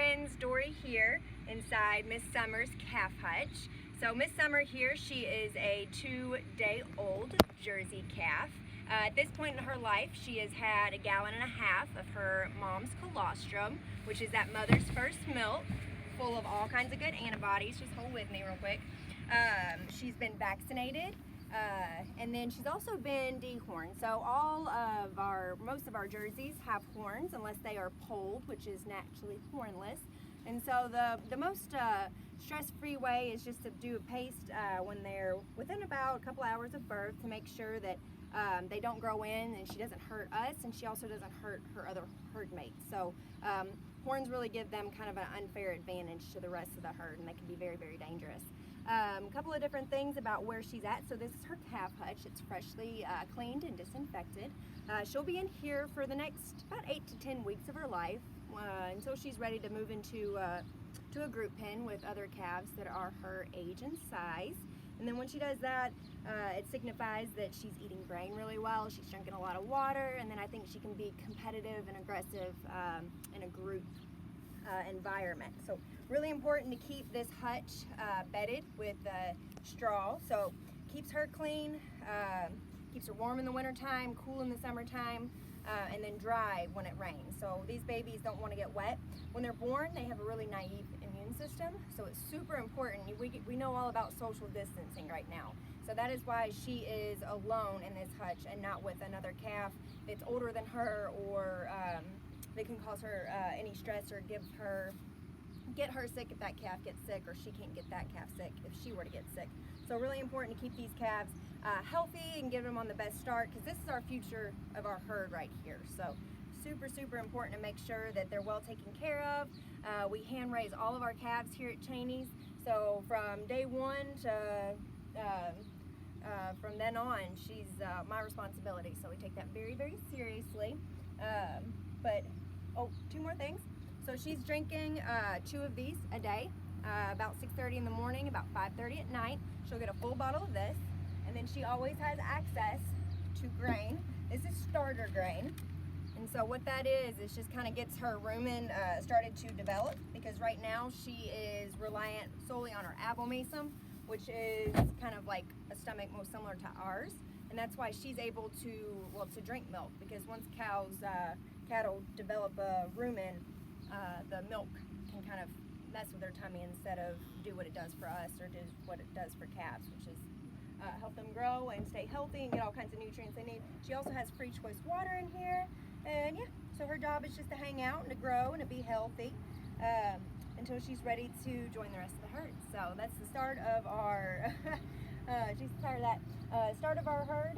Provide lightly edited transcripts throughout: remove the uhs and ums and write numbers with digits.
friends, Dore here inside Miss Summer's calf hutch. So Miss Summer here, she is a 2-day-old Jersey calf. At this point in her life, she has had 1.5 gallons of her mom's colostrum, which is that mother's first milk, full of all kinds of good antibodies. Just hold with me real quick. She's been vaccinated. And then she's also been dehorned. So most of our jerseys have horns unless they are polled, which is naturally hornless. And so the most stress-free way is just to do a paste when they're within about a couple hours of birth to make sure that they don't grow in and she doesn't hurt us and she also doesn't hurt her other herd mates. So horns really give them kind of an unfair advantage to the rest of the herd, and they can be very, very dangerous. A couple of different things about where she's at. So this is her calf hutch. It's freshly cleaned and disinfected. She'll be in here for the next about 8 to 10 weeks of her life until she's ready to move into to a group pen with other calves that are her age and size. And then when she does that, it signifies that she's eating grain really well, she's drinking a lot of water, and then I think she can be competitive and aggressive in a group environment. So really important to keep this hutch bedded with straw, so keeps her clean, keeps her warm in the winter time, cool in the summertime, and then dry when it rains. So these babies don't want to get wet. When they're born, they have a really naive immune system, so it's super important. We know all about social distancing right now. So that is why she is alone in this hutch and not with another calf that's older than her, or that can cause her any stress or get her sick if that calf gets sick, or she can't get that calf sick if she were to get sick. So really important to keep these calves healthy and give them on the best start, because this is our future of our herd right here. So super important to make sure that they're well taken care of. We hand raise all of our calves here at Chaney's, so from day one to from then on, she's my responsibility, so we take that very, very seriously. But two more things. So she's drinking 2 of these a day, about 6:30 in the morning, about 5:30 at night. She'll get a full bottle of this, and then she always has access to grain. This is starter grain, and so what that is just kind of gets her rumen started to develop, because right now she is reliant solely on her abomasum, which is kind of like a stomach most similar to ours, and that's why she's able to drink milk, because once cattle develop a rumen, the milk can kind of mess with their tummy instead of do what it does for us, or do what it does for calves, which is help them grow and stay healthy and get all kinds of nutrients they need. She also has free choice water in here, and yeah, so her job is just to hang out and to grow and to be healthy until she's ready to join the rest of the herd. So that's the start of our start of our herd,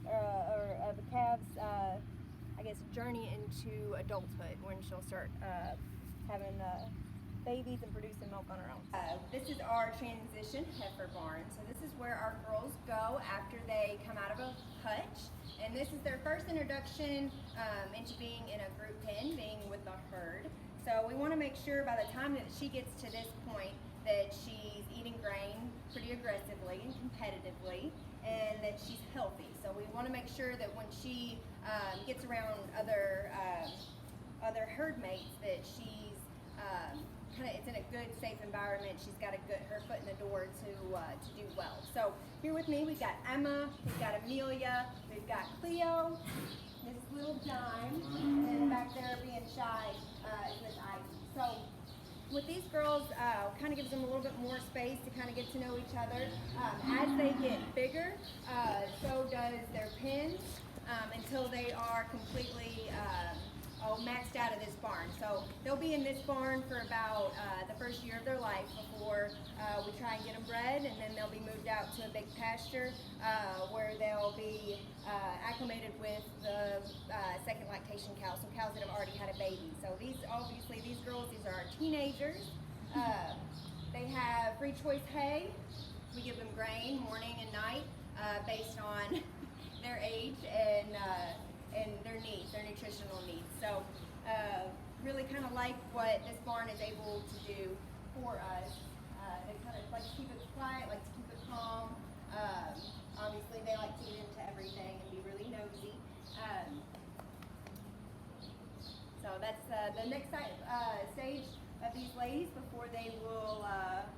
or of the calves, I guess, journey into adulthood, when she'll start having babies and producing milk on her own. This is our transition heifer barn. So this is where our girls go after they come out of a hutch, and this is their first introduction into being in a group pen, being with the herd. So we want to make sure by the time that she gets to this point that she's eating grain pretty aggressively and competitively, and that she's healthy. So we want to make sure that when she gets around other herd mates, that she's it's in a good, safe environment. She's got her foot in the door to do well. So here with me, we've got Emma, we've got Amelia, we've got Cleo, this little Dime, and back there being shy is Miss Ivy. So with these girls, kind of gives them a little bit more space to kind of get to know each other. As they get bigger, so does their pens, until they are completely maxed out of this barn. So they'll be in this barn for about the first year of their life before we try and get them bred, and then they'll be moved out to a big pasture where they'll be acclimated with the second lactation cows, so cows that have already had a baby. So these girls, these are our teenagers. They have free choice hay. We give them grain morning and night based on their age and their needs, their nutritional needs. So really kind of like what this barn is able to do for us. They kind of like to keep it quiet, like to keep it calm. Obviously they like to get into everything and be really nosy. So that's the next stage of these ladies before they will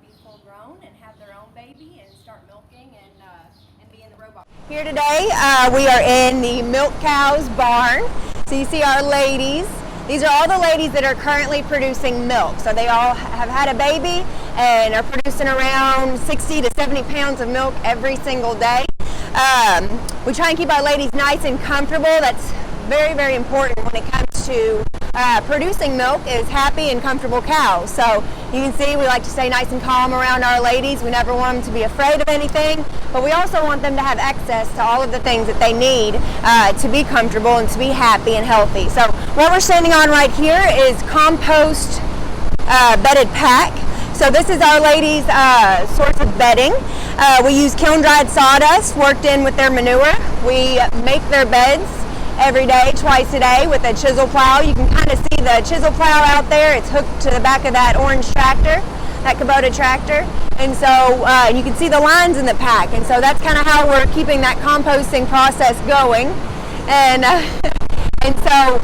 be full grown and have their own baby and start milking and be in the robot. Here today we are in the Milk Cows barn. So you see our ladies. These are all the ladies that are currently producing milk. So they all have had a baby and are producing around 60 to 70 pounds of milk every single day. We try and keep our ladies nice and comfortable. That's very, very important when it comes to producing milk, is happy and comfortable cows. So you can see we like to stay nice and calm around our ladies. We never want them to be afraid of anything, but we also want them to have access to all of the things that they need to be comfortable and to be happy and healthy. So what we're standing on right here is compost bedded pack. So this is our ladies' source of bedding. We use kiln-dried sawdust worked in with their manure. We make their beds every day, twice a day, with a chisel plow. You can kind of see the chisel plow out there. It's hooked to the back of that orange tractor, that Kubota tractor. And so you can see the lines in the pack. And so that's kind of how we're keeping that composting process going. And so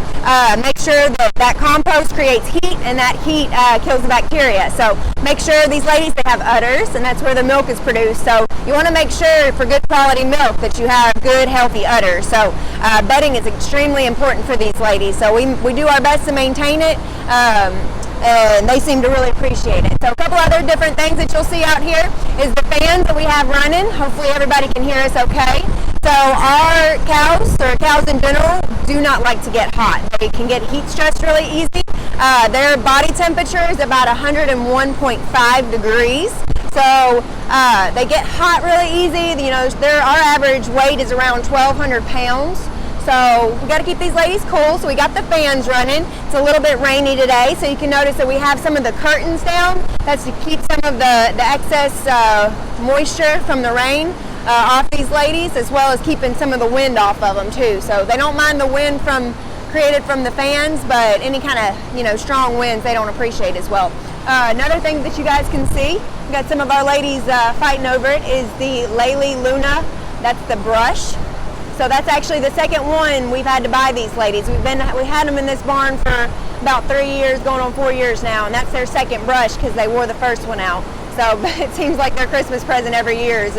make sure that compost creates heat, and that heat kills the bacteria. So make sure these ladies, they have udders, and that's where the milk is produced. So you want to make sure for good quality milk that you have good healthy udders. So bedding is extremely important for these ladies. So we do our best to maintain it, and they seem to really appreciate it. So a couple other different things that you'll see out here is the fans that we have running. Hopefully everybody can hear us okay. So our cows, or cows in general, do not like to get hot. They can get heat stressed really easy. Their body temperature is about 101.5 degrees. So they get hot really easy. You know, our average weight is around 1,200 pounds. So we got to keep these ladies cool. So we got the fans running. It's a little bit rainy today, so you can notice that we have some of the curtains down. That's to keep some of the excess moisture from the rain off these ladies, as well as keeping some of the wind off of them too. So they don't mind the wind created from the fans, but any kind of strong winds they don't appreciate as well. Another thing that you guys can see, we got some of our ladies fighting over it, is the Laylee Luna. That's the brush. So that's actually the second one we've had to buy these ladies. We had them in this barn for about 3 years, going on 4 years now, and that's their second brush because they wore the first one out. So it seems like their Christmas present every year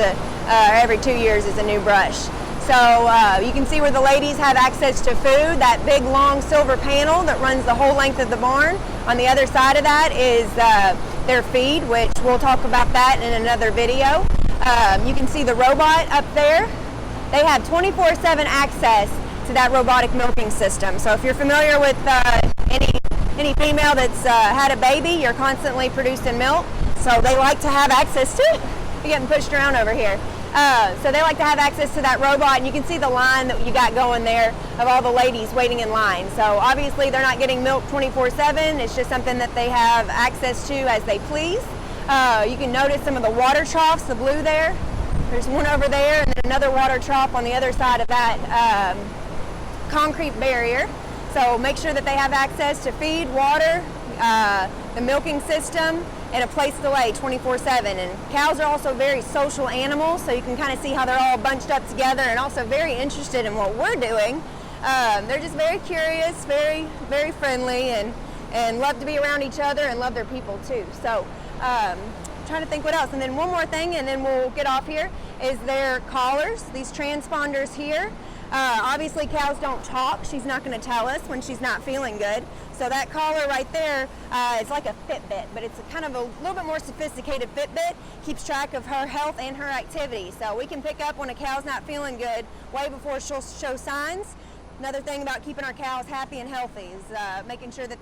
every 2 years is a new brush. So you can see where the ladies have access to food, that big long silver panel that runs the whole length of the barn. On the other side of that is their feed, which we'll talk about that in another video. You can see the robot up there. They have 24/7 access to that robotic milking system. So if you're familiar with any female that's had a baby, you're constantly producing milk. So they like to have access to it. You're getting pushed around over here. So they like to have access to that robot, and you can see the line that you got going there of all the ladies waiting in line. So obviously they're not getting milk 24/7. It's just something that they have access to as they please. You can notice some of the water troughs, the blue there. There's one over there, and then another water trough on the other side of that concrete barrier. So make sure that they have access to feed, water, the milking system, and a place to lay 24/7. And cows are also very social animals, so you can kind of see how they're all bunched up together and also very interested in what we're doing. They're just very curious, very, very friendly, and love to be around each other and love their people too. So trying to think what else. And then one more thing, and then we'll get off here, is their collars, these transponders here. Obviously cows don't talk. She's not going to tell us when she's not feeling good. So that collar right there is like a Fitbit, but it's kind of a little bit more sophisticated Fitbit. Keeps track of her health and her activity. So we can pick up when a cow's not feeling good way before she'll show signs. Another thing about keeping our cows happy and healthy is making sure that